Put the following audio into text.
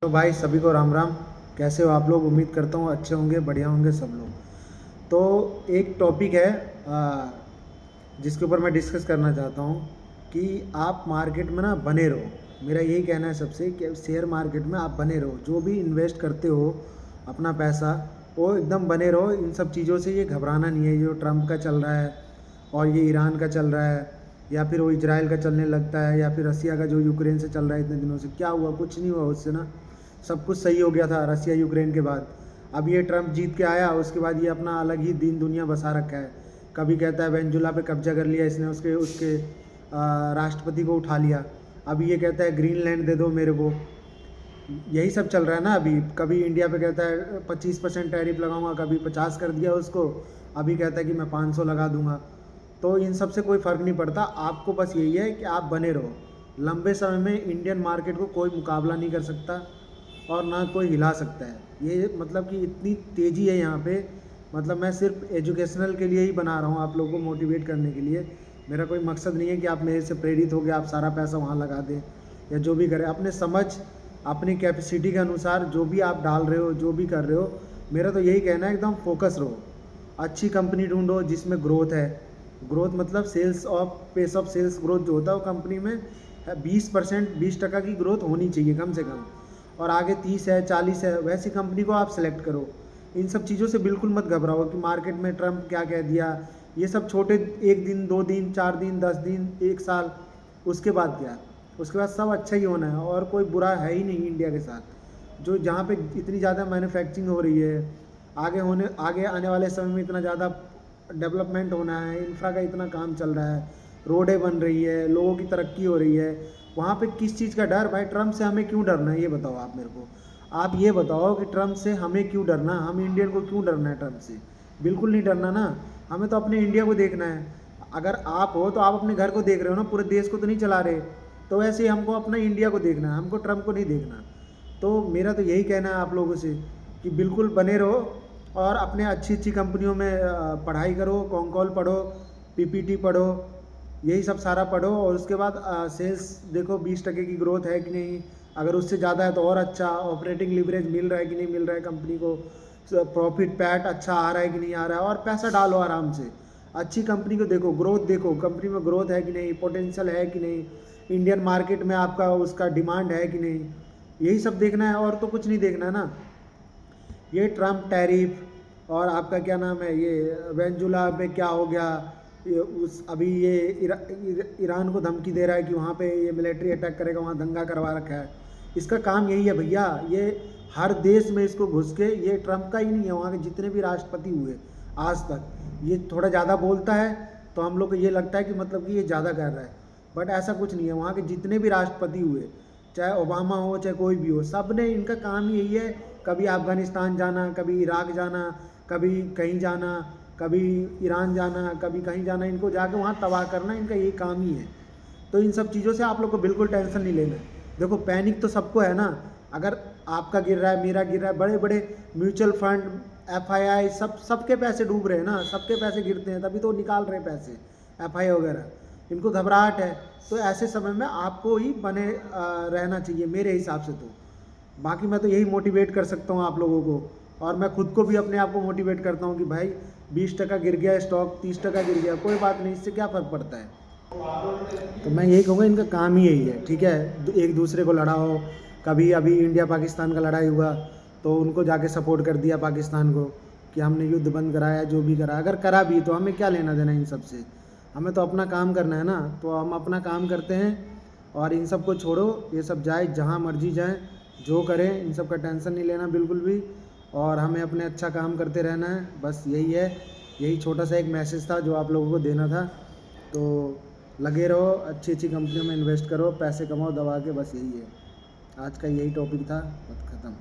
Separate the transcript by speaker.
Speaker 1: तो भाई सभी को राम राम। कैसे हो आप लोग? उम्मीद करता हूँ अच्छे होंगे, बढ़िया होंगे सब लोग। तो एक टॉपिक है जिसके ऊपर मैं डिस्कस करना चाहता हूँ कि आप मार्केट में ना बने रहो। मेरा यही कहना है सबसे कि शेयर मार्केट में आप बने रहो। जो भी इन्वेस्ट करते हो अपना पैसा, वो एकदम बने रहो। इन सब चीज़ों से ये घबराना नहीं है। जो ट्रम्प का चल रहा है और ये ईरान का चल रहा है, या फिर वो इजराइल का चलने लगता है, या फिर रसिया का जो यूक्रेन से चल रहा है इतने दिनों से, क्या हुआ? कुछ नहीं हुआ उससे ना। सब कुछ सही हो गया था रसिया यूक्रेन के बाद। अब ये ट्रम्प जीत के आया, उसके बाद ये अपना अलग ही दीन दुनिया बसा रखा है। कभी कहता है वेनेजुला पे कब्जा कर लिया इसने, उसके उसके राष्ट्रपति को उठा लिया। अब ये कहता है ग्रीनलैंड दे दो मेरे को। यही सब चल रहा है ना अभी। कभी इंडिया पे कहता है 25% टैरिफ लगाऊंगा, कभी 50 कर दिया उसको, अभी कहता है कि मैं 500 लगा दूंगा। तो इन सब से कोई फ़र्क नहीं पड़ता। आपको बस यही है कि आप बने रहो। लंबे समय में इंडियन मार्केट को कोई मुकाबला नहीं कर सकता और ना कोई हिला सकता है। ये मतलब कि इतनी तेज़ी है यहाँ पे। मतलब मैं सिर्फ एजुकेशनल के लिए ही बना रहा हूँ, आप लोगों को मोटिवेट करने के लिए। मेरा कोई मकसद नहीं है कि आप मेरे से प्रेरित हो गए आप सारा पैसा वहाँ लगा दें या जो भी करें। अपने समझ, अपनी कैपेसिटी के अनुसार जो भी आप डाल रहे हो, जो भी कर रहे हो, मेरा तो यही कहना है एकदम फोकस रहो। अच्छी कंपनी ढूंढो जिसमें ग्रोथ है। ग्रोथ मतलब sales of pace of sales growth जो होता है वो कंपनी में 20%, 20% की ग्रोथ होनी चाहिए कम से कम। और आगे 30 है, 40 है, वैसी कंपनी को आप सेलेक्ट करो। इन सब चीज़ों से बिल्कुल मत घबराओ कि मार्केट में ट्रम्प क्या कह दिया। ये सब छोटे, एक दिन, 2 दिन, 4 दिन, 10 दिन, 1 साल, उसके बाद क्या? उसके बाद सब अच्छा ही होना है और कोई बुरा है ही नहीं इंडिया के साथ। जो जहाँ पे इतनी ज़्यादा मैन्युफैक्चरिंग हो रही है, आगे आने वाले समय में इतना ज़्यादा डेवलपमेंट होना है, इंफ्रा का इतना काम चल रहा है, रोडें बन रही है, लोगों की तरक्की हो रही है, वहाँ पे किस चीज़ का डर? भाई ट्रम्प से हमें क्यों डरना है? ये बताओ आप मेरे को। आप ये बताओ कि ट्रम्प से हमें क्यों डरना? हम इंडियन को क्यों डरना है ट्रम्प से? बिल्कुल नहीं डरना ना। हमें तो अपने इंडिया को देखना है। अगर आप हो तो आप अपने घर को देख रहे हो ना, पूरे देश को तो नहीं चला रहे। तो वैसे ही हमको अपना इंडिया को देखना है, हमको ट्रम्प को नहीं देखना। तो मेरा तो यही कहना है आप लोगों से कि बिल्कुल बने रहो और अपने अच्छी अच्छी कंपनियों में पढ़ाई करो, कॉन्कॉल पढ़ो, पीपीटी पढ़ो, यही सब सारा पढ़ो। और उसके बाद सेल्स देखो 20% की ग्रोथ है कि नहीं। अगर उससे ज़्यादा है तो और अच्छा। ऑपरेटिंग लीवरेज मिल रहा है कि नहीं मिल रहा है कंपनी को। प्रॉफिट पैट अच्छा आ रहा है कि नहीं आ रहा है, और पैसा डालो आराम से। अच्छी कंपनी को देखो, ग्रोथ देखो, कंपनी में ग्रोथ है कि नहीं, पोटेंशियल है कि नहीं, इंडियन मार्केट में आपका उसका डिमांड है कि नहीं। यही सब देखना है और तो कुछ नहीं देखना है ना। ये ट्रम्प टैरिफ और आपका क्या नाम है, ये वेनेजुला पे क्या हो गया, ये उस अभी ये ईरान को धमकी दे रहा है कि वहाँ पे ये मिलिट्री अटैक करेगा, वहाँ दंगा करवा रखा है। इसका काम यही है भैया। ये हर देश में इसको घुस के, ये ट्रम्प का ही नहीं है, वहाँ के जितने भी राष्ट्रपति हुए आज तक, ये थोड़ा ज़्यादा बोलता है तो हम लोग को ये लगता है कि मतलब कि ये ज़्यादा कर रहा है। बट ऐसा कुछ नहीं है। वहाँ के जितने भी राष्ट्रपति हुए, चाहे ओबामा हो चाहे कोई भी हो, सब ने, इनका काम ही यही है। कभी अफ़गानिस्तान जाना, कभी इराक जाना, कभी कहीं जाना, कभी ईरान जाना, कभी कहीं जाना, इनको जाके वहाँ तबाह करना, इनका यही काम ही है। तो इन सब चीज़ों से आप लोग को बिल्कुल टेंशन नहीं लेना है। देखो पैनिक तो सबको है ना। अगर आपका गिर रहा है, मेरा गिर रहा है, बड़े बड़े म्यूचुअल फंड, एफआईआई, सबके पैसे डूब रहे हैं ना, सबके पैसे गिरते हैं तभी तो निकाल रहे हैं पैसे, एफआई वगैरह। इनको घबराहट है। तो ऐसे समय में आपको ही बने रहना चाहिए मेरे हिसाब से तो। बाकी मैं तो यही मोटिवेट कर सकता हूँ आप लोगों को। और मैं खुद को भी अपने आप को मोटिवेट करता हूँ कि भाई 20% गिर गया स्टॉक, 30% गिर गया, कोई बात नहीं, इससे क्या फ़र्क पड़ता है। तो मैं यही कहूँगा इनका काम ही यही है, ठीक है। एक दूसरे को लड़ाओ। कभी अभी इंडिया पाकिस्तान का लड़ाई हुआ तो उनको जाके सपोर्ट कर दिया पाकिस्तान को कि हमने युद्ध बंद कराया, जो भी करा। अगर करा भी तो हमें क्या लेना देना इन सब से? हमें तो अपना काम करना है ना। तो हम अपना काम करते हैं और इन सब को छोड़ो। ये सब जाए जहाँ मर्जी जाए, जो करें, इन सब का टेंशन नहीं लेना बिल्कुल भी। और हमें अपने अच्छा काम करते रहना है, बस यही है। यही छोटा सा एक मैसेज था जो आप लोगों को देना था। तो लगे रहो, अच्छी अच्छी कंपनियों में इन्वेस्ट करो, पैसे कमाओ दबा के, बस यही है। आज का यही टॉपिक था, बस ख़त्म।